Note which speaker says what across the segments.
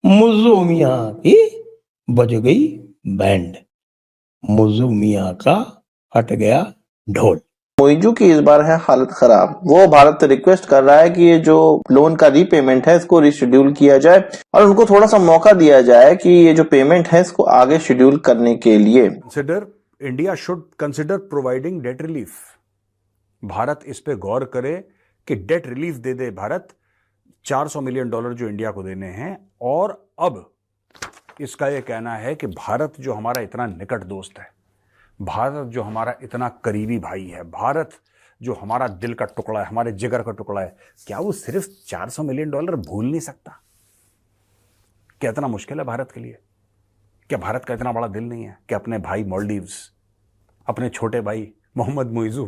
Speaker 1: मुज्जो मियाँ की बज गई बैंड, मुज्जो मियाँ का हट गया ढोल।
Speaker 2: मोइजू की इस बार है हालत खराब। वो भारत से रिक्वेस्ट कर रहा है कि ये जो लोन का रीपेमेंट है इसको रिशेड्यूल किया जाए और उनको थोड़ा सा मौका दिया जाए कि ये जो पेमेंट है इसको आगे शेड्यूल करने के लिए।
Speaker 3: India should consider providing debt relief. Bharat इस पे गौर करे कि डेट रिलीफ दे दे भारत, $400 मिलियन जो इंडिया को देने हैं। और अब इसका यह कहना है कि भारत जो हमारा इतना निकट दोस्त है, भारत जो हमारा इतना करीबी भाई है, भारत जो हमारा दिल का टुकड़ा है, हमारे जिगर का टुकड़ा है, क्या वो सिर्फ $400 मिलियन भूल नहीं सकता? क्या इतना मुश्किल है भारत के लिए? क्या भारत का इतना बड़ा दिल नहीं है कि अपने भाई मालदीव्स, अपने छोटे भाई मोहम्मद मुइजू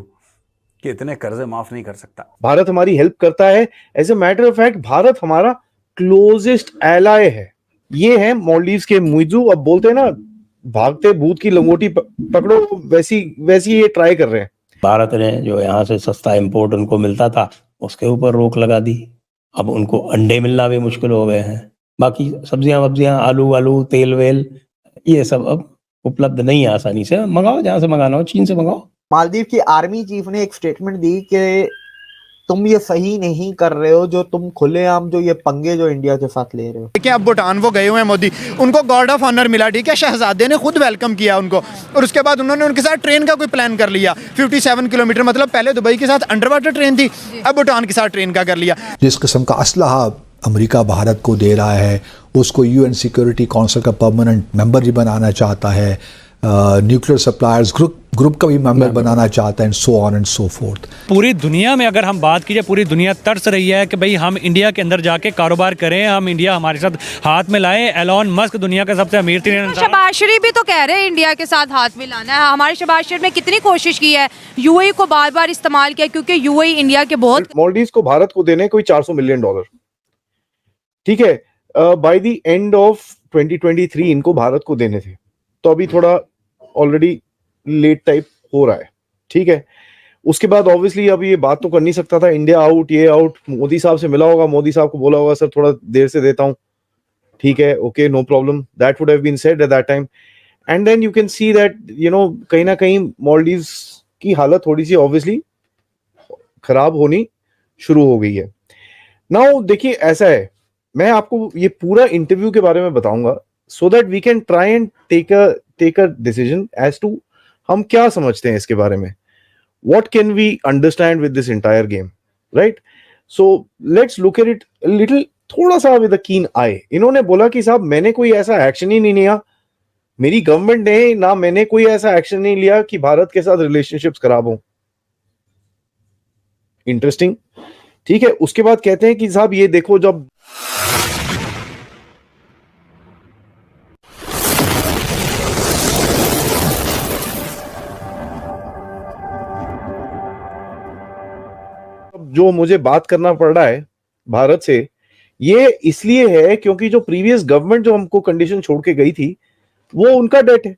Speaker 3: के इतने कर्जे माफ नहीं कर सकता?
Speaker 4: भारत हमारी हेल्प करता है। As a matter of fact Bharat हमारा क्लोजेस्ट एलाय है। ये है मालदीव्स के मुइजू। अब बोलते हैं ना, भागते भूत की लंगोटी पकड़ो, वैसी वैसी ये ट्राई कर रहे हैं।
Speaker 1: भारत ने जो यहाँ से सस्ता इंपोर्ट उनको मिलता था उसके ऊपर रोक लगा दी। अब उनको अंडे मिलना भी मुश्किल हो गए हैं। बाकी सब्जियां वब्जियां, आलू वालू, तेल वेल, ये सब अब उपलब्ध नहीं है आसानी से। मंगाओ जहां से मंगाना हो, चीन से मंगाओ।
Speaker 5: मालदीव की आर्मी चीफ ने एक स्टेटमेंट दी कि तुम ये सही नहीं कर रहे हो, जो तुम खुलेआम जो ये पंगे जो इंडिया के साथ ले रहे हो।
Speaker 6: देखिए, अब भूटान वो गए हुए हैं मोदी, उनको गार्ड ऑफ ऑनर मिला, ठीक है, शहजादे ने खुद वेलकम किया उनको, और उसके बाद उन्होंने उनके साथ ट्रेन का कोई प्लान कर लिया 57 किलोमीटर। मतलब पहले दुबई के साथ अंडर वाटर ट्रेन थी, अब भूटान के साथ ट्रेन का कर लिया।
Speaker 7: जिस किस्म का असलहा अमेरिका भारत को दे रहा है, उसको यूएन सिक्योरिटी काउंसिल का परमानेंट मेंबर भी बनाना चाहता है, न्यूक्लियर सप्लायर्स ग्रुप का भी मेंबर बनाना चाहता है, and so on and so fourth.
Speaker 8: पूरी दुनिया में अगर हम बात कीजिए, पूरी दुनिया तरस रही है कि भाई हम इंडिया के अंदर जाके कारोबार करें, हम इंडिया हमारे साथ हाथ में लाएं। एलोन मस्क दुनिया का सबसे अमीर तीन इंसान,
Speaker 9: शहबाज शरीफ भी तो कह रहे हैं इंडिया के साथ हाथ मिलाना है। हमारे शहबाज शरीफ ने कितनी कोशिश की है, यूएई को बार बार इस्तेमाल किया, क्योंकि यूएई इंडिया के बहुत।
Speaker 4: मालदीव्स को भारत को देने कोई $400 मिलियन, ठीक है, बाय द एंड ऑफ 2023 इनको भारत को देने थे। तो अभी थोड़ा ऑलरेडी लेट टाइप हो रहा है, ठीक है। उसके बाद ऑब्वियसली अब ये बात तो कर नहीं सकता था, इंडिया आउट, ये आउट। मोदी साहब से मिला होगा, मोदी साहब को बोला होगा सर थोड़ा देर से देता हूं, ठीक है, okay, no problem, that would have been said at that time. And then you can see that कहीं ना कहीं मालदीव्स की हालत थोड़ी सी ऑब्वियसली खराब होनी शुरू हो गई है। नाउ देखिए, ऐसा है, मैं आपको ये पूरा इंटरव्यू के बारे में बताऊंगा so that we can try and take a decision as to हम क्या समझते हैं इसके बारे में, what can we understand with this entire game, right? So let's look at it a little, थोड़ा सा with a keen eye। इन्होंने बोला कि साहब मैंने कोई ऐसा एक्शन ही नहीं लिया, मेरी गवर्नमेंट ने ना, मैंने कोई ऐसा एक्शन नहीं लिया कि भारत के साथ रिलेशनशिप्स खराब हो। इंटरेस्टिंग, ठीक है। उसके बाद कहते हैं कि साहब ये देखो, जब जो मुझे बात करना पड़ रहा है भारत से, ये इसलिए है क्योंकि जो प्रीवियस गवर्नमेंट जो हमको कंडीशन छोड़ के गई थी वो उनका डेट है।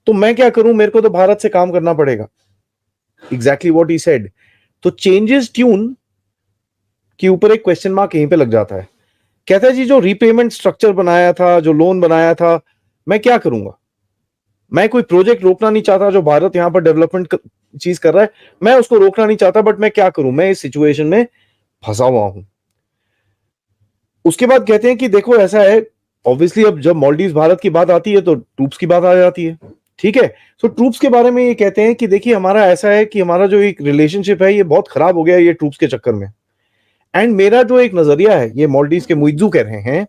Speaker 4: तो मैं क्या करूं, मेरे को तो भारत से काम करना पड़ेगा। Exactly what he said. तो चेंजेस ट्यून के ऊपर एक क्वेश्चन मार्क यहीं पे लग जाता है। कहता है जी जो रीपेमेंट स्ट्रक्चर बनाया था, जो लोन बनाया था, मैं क्या करूंगा? मैं कोई प्रोजेक्ट रोकना नहीं चाहता जो भारत यहां पर डेवलपमेंट चीज कर रहा है, मैं उसको रोकना नहीं चाहता, बट मैं क्या करूं, मैं इस सिचुएशन में फंसा हुआ हूं। उसके बाद कहते हैं कि देखो ऐसा है, ऑब्वियसली अब जब मालदीव्स भारत की बात आती है तो ट्रूप्स की बात आ जाती है, ठीक है। तो ट्रूप्स के बारे में ये कहते हैं कि देखिए हमारा ऐसा है कि हमारा जो एक रिलेशनशिप है ये बहुत खराब हो गया है ये ट्रूप्स के चक्कर में। एंड मेरा जो एक नजरिया है, ये मालदीव्स के मुइज्जू कह रहे हैं,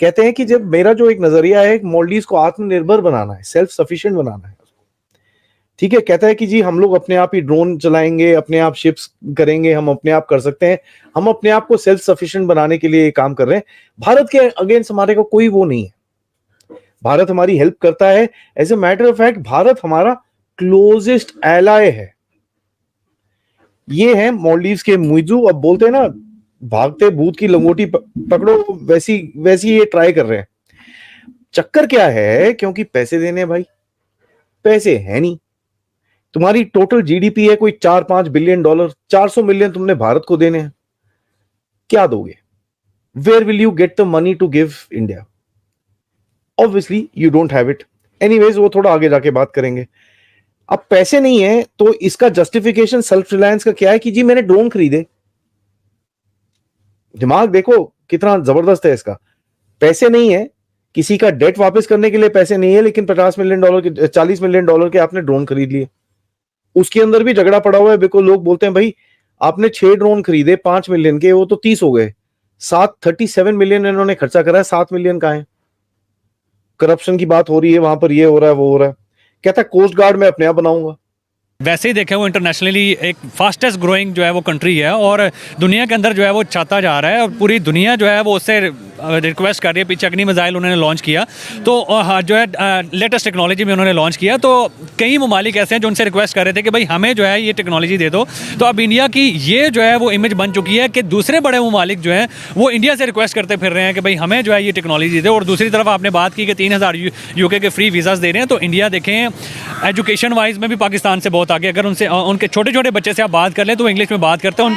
Speaker 4: कहते हैं कि जब मेरा जो एक नजरिया है, मालदीव्स को आत्मनिर्भर बनाना है, सेल्फ सफिशिएंट बनाना है, ठीक है। कहता है कि जी हम लोग अपने आप ही ड्रोन चलाएंगे, अपने आप शिप्स करेंगे, हम अपने आप कर सकते हैं, हम अपने आप को सेल्फ सफिशिएंट बनाने के लिए काम कर रहे हैं। भारत के अगेंस्ट हमारे को कोई वो नहीं है, भारत हमारी हेल्प करता है। As a matter of fact Bharat हमारा क्लोजेस्ट एलाय है। ये है मालदीव्स के मुइज्जू। अब बोलते हैं ना, भागते भूत की लंगोटी पकड़ो, वैसी वैसी ये ट्राई कर रहे हैं। चक्कर क्या है, क्योंकि पैसे देने हैं भाई, पैसे है नहीं। तुम्हारी टोटल जीडीपी है कोई $4-5 बिलियन, $400 मिलियन तुमने भारत को देने हैं, क्या दोगे? where will you get the money to give India? Obviously you don't have it. Anyways, वो थोड़ा आगे जाके बात करेंगे. अब पैसे नहीं है तो इसका जस्टिफिकेशन सेल्फ रिलायंस का क्या है कि जी मैंने ड्रोन खरीदे. दिमाग देखो कितना जबरदस्त है इसका. पैसे नहीं है, किसी का डेट वापस करने के लिए पैसे नहीं है, लेकिन $40 मिलियन के आपने ड्रोन खरीद लिए. उसके अंदर भी झगड़ा पड़ा हुआ है. बिल्कुल लोग बोलते हैं भाई आपने 6 ड्रोन खरीदे 5 मिलियन के, वो तो 30 हो गए. 37 मिलियन इन्होंने खर्चा करा है, 7 मिलियन का है. करप्शन की बात हो रही है, वहां पर ये हो रहा है वो हो रहा है. कहता है कोस्ट गार्ड मैं अपने आप बनाऊंगा.
Speaker 8: वैसे ही देखें वो इंटरनेशनली एक फास्टेस्ट ग्रोइंग जो है वो कंट्री है और दुनिया के अंदर जो है वो छाता जा रहा है और पूरी दुनिया जो है वो उससे रिक्वेस्ट कर रही है. पीछे अग्नि मिसाइल उन्होंने लॉन्च किया तो जो है लेटेस्ट टेक्नोलॉजी में उन्होंने लॉन्च किया. तो कई ममालिक ऐसे हैं जो उनसे रिक्वेस्ट कर रहे थे कि भाई हमें जो है ये टेक्नोलॉजी दे दो. तो अब इंडिया की ये जो है वो इमेज बन चुकी है कि दूसरे बड़े ममालिक जो हैं वो इंडिया से रिक्वेस्ट करते फिर रहे हैं कि भाई हमें जो है ये टेक्नोलॉजी दे. और दूसरी तरफ आपने बात की कि 3000 यूके के फ्री वीज़ाज दे रहे हैं. तो इंडिया देखें एजुकेशन वाइज में भी पाकिस्तान से बहुत आगे. अगर उनसे उनके छोटे छोटे बच्चे से आप बात कर लें तो इंग्लिश में बात करते हैं.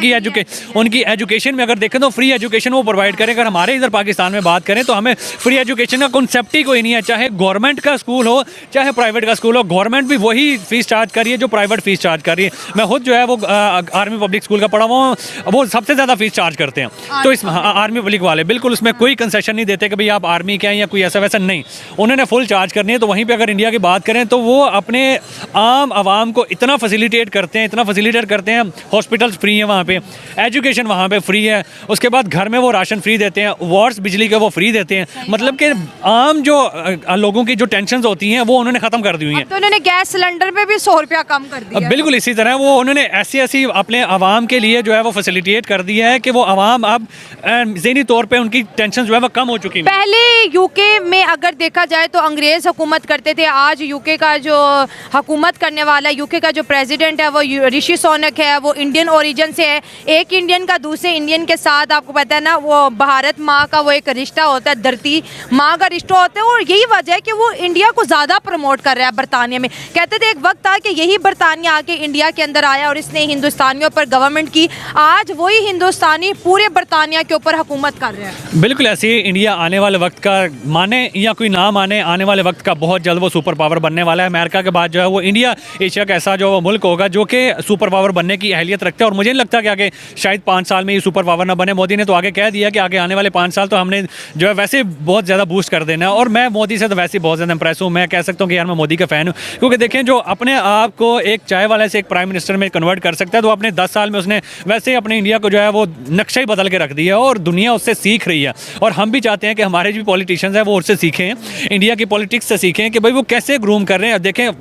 Speaker 8: उनकी एजुकेशन में अगर देखें तो फ्री एजुकेशन वो प्रोवाइड करें. अगर हमारे इधर पाकिस्तान में बात करें तो हमें फ्री एजुकेशन का कॉन्सेप्ट ही कोई नहीं है. चाहे गवर्नमेंट का स्कूल हो चाहे प्राइवेट का स्कूल हो, गवर्नमेंट भी वही फीस चार्ज कर रही है जो प्राइवेट फीस चार्ज कर रही है. मैं खुद जो है वो आर्मी पब्लिक स्कूल का पढ़ा हुआ हूँ, वो सबसे ज़्यादा फीस चार्ज करते हैं. तो इस आर्मी पब्लिक वाले बिल्कुल उसमें कोई कंसेशन नहीं देते कि भाई आप आर्मी क्या है या कोई ऐसा वैसा नहीं, उन्होंने फुल चार्ज करनी है. तो वहीं पर अगर इंडिया की बात करें तो वो अपने आम आवाम को इतना फैसिलिटेट करते हैं. हॉस्पिटल्स फ्री हैं वहाँ पे, एजुकेशन वहाँ पे फ्री है. उसके बाद घर में वो राशन फ्री देते हैं, वार्ड्स बिजली के वो फ्री देते हैं. मतलब कि आम जो लोगों की जो टेंशन्स होती हैं वो उन्होंने ख़त्म कर दी हुई हैं.
Speaker 9: तो उन्होंने गैस सिलेंडर पे भी 100 रुपया कम कर दिया.
Speaker 8: बिल्कुल इसी तरह वो उन्होंने ऐसी अपने आवाम के लिए जो है वो फैसिलिटेट कर दिया है कि वो आवाम अब ज़हनी तौर पे उनकी टेंशन जो है वो कम हो चुकी है.
Speaker 9: पहले यूके में अगर देखा जाए तो अंग्रेज हुकूमत करते थे. आज यूके का जो हुकूमत करने वाला यूके का जो प्रेसिडेंट है वो ऋषि सुनक है, वो इंडियन ओरिजिन से है. एक इंडियन का दूसरे इंडियन के साथ आपको पता है ना वो भारत माँ का वो एक रिश्ता होता है, धरती माँ का रिश्ता होता है. और यही वजह है कि वो इंडिया को ज़्यादा प्रमोट कर रहा है बरतानिया में. कहते थे एक वक्त था कि यही बरतानिया आके इंडिया के अंदर आया और इसने हिंदुस्तानियों पर गवर्नमेंट की. आज वही हिंदुस्तानी पूरे बरतानिया के ऊपर हुकूमत कर रहे हैं.
Speaker 8: बिल्कुल ऐसे ही इंडिया आने वाले वक्त का माने या कोई ना माने, आने वाले वक्त का बहुत जल्द वो सुपर पावर बनने वाला है. अमेरिका के बाद जो है वो इंडिया एशिया का ऐसा जो मुल्क होगा जो कि सुपर पावर बनने की अहलियत रखता है. और मुझे नहीं लगता कि आगे शायद 5 साल में ये सुपर पावर ना बने. मोदी ने तो आगे कह दिया कि आगे आने वाले 5 साल तो हमने जो है वैसे बहुत ज़्यादा बूस्ट कर देना है. और मैं मोदी से तो वैसे बहुत ज़्यादा इंप्रेस हूँ. मैं कह सकता हूँ कि यार मैं मोदी का फ़ैन हूँ, क्योंकि देखें जो अपने आप को एक चाय वाले से एक प्राइम मिनिस्टर में कन्वर्ट कर सकता है तो अपने 10 साल में उसने वैसे ही अपने इंडिया को जो है वो नक्शा ही बदल के रख दिया है. और दुनिया उससे सीख रही है और हम भी चाहते हैं कि हमारे जो पॉलिटिशियंस हैं वो उससे सीखें, इंडिया की पॉलिटिक्स से सीखें कि भाई वो कैसे ग्रूम कर रहे हैं. देखें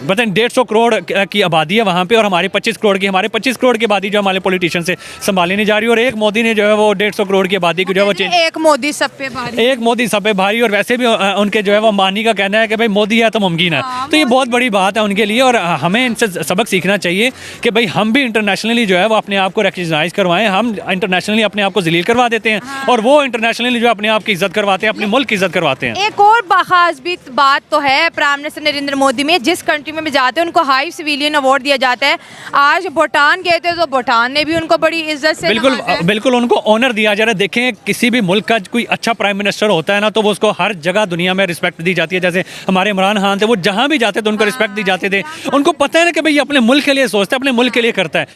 Speaker 8: बताएं 150 करोड़ की आबादी है वहाँ पे और हमारे 25 करोड़ की, हमारे 25 करोड़ की आबादी जो हमारे पॉलिटिशियन से संभाली नहीं जा रही. और एक मोदी ने जो है वो 150 करोड़ की आबादी को जो है वो
Speaker 9: एक मोदी सब पे भारी,
Speaker 8: एक मोदी सब पे भारी. और वैसे भी उनके जो है वो मानी का कहना है कि भाई मोदी है तो मुमकिन है. तो ये बहुत बड़ी बात है उनके लिए और हमें इनसे सबक सीखना चाहिए कि भाई हम भी इंटरनेशनली जो है वो अपने आप को रिकग्नाइज करवाएं. हम इंटरनेशनली अपने आप को जलील करवा देते हैं और वो इंटरनेशनली जो अपने आप की इज्जत करवाते हैं, अपने मुल्क की इज्जत करवाते हैं.
Speaker 9: एक और बाखास बात तो है प्राइम मिनिस्टर नरेंद्र मोदी में, जिस कंट्री में भी जाते हैं उनको हाई सिविलियन अवार्ड दिया जाता है. आज भूटान गए थे तो भूटान ने भी उनको बड़ी इज्जत से
Speaker 8: बिल्कुल उनको ऑनर दिया जा रहा है. देखें किसी भी मुल्क का कोई अच्छा प्राइम मिनिस्टर होता है ना तो वो उसको हर जगह दुनिया में रिस्पेक्ट दी जाती है. जैसे हमारे इमरान खान थे, वो जहाँ भी जाते थे उनको रिस्पेक्ट दी जाते थे. उनको पता है ना कि भाई अपने मुल्क के लिए सोचता है, अपने मुल्क के लिए करता है.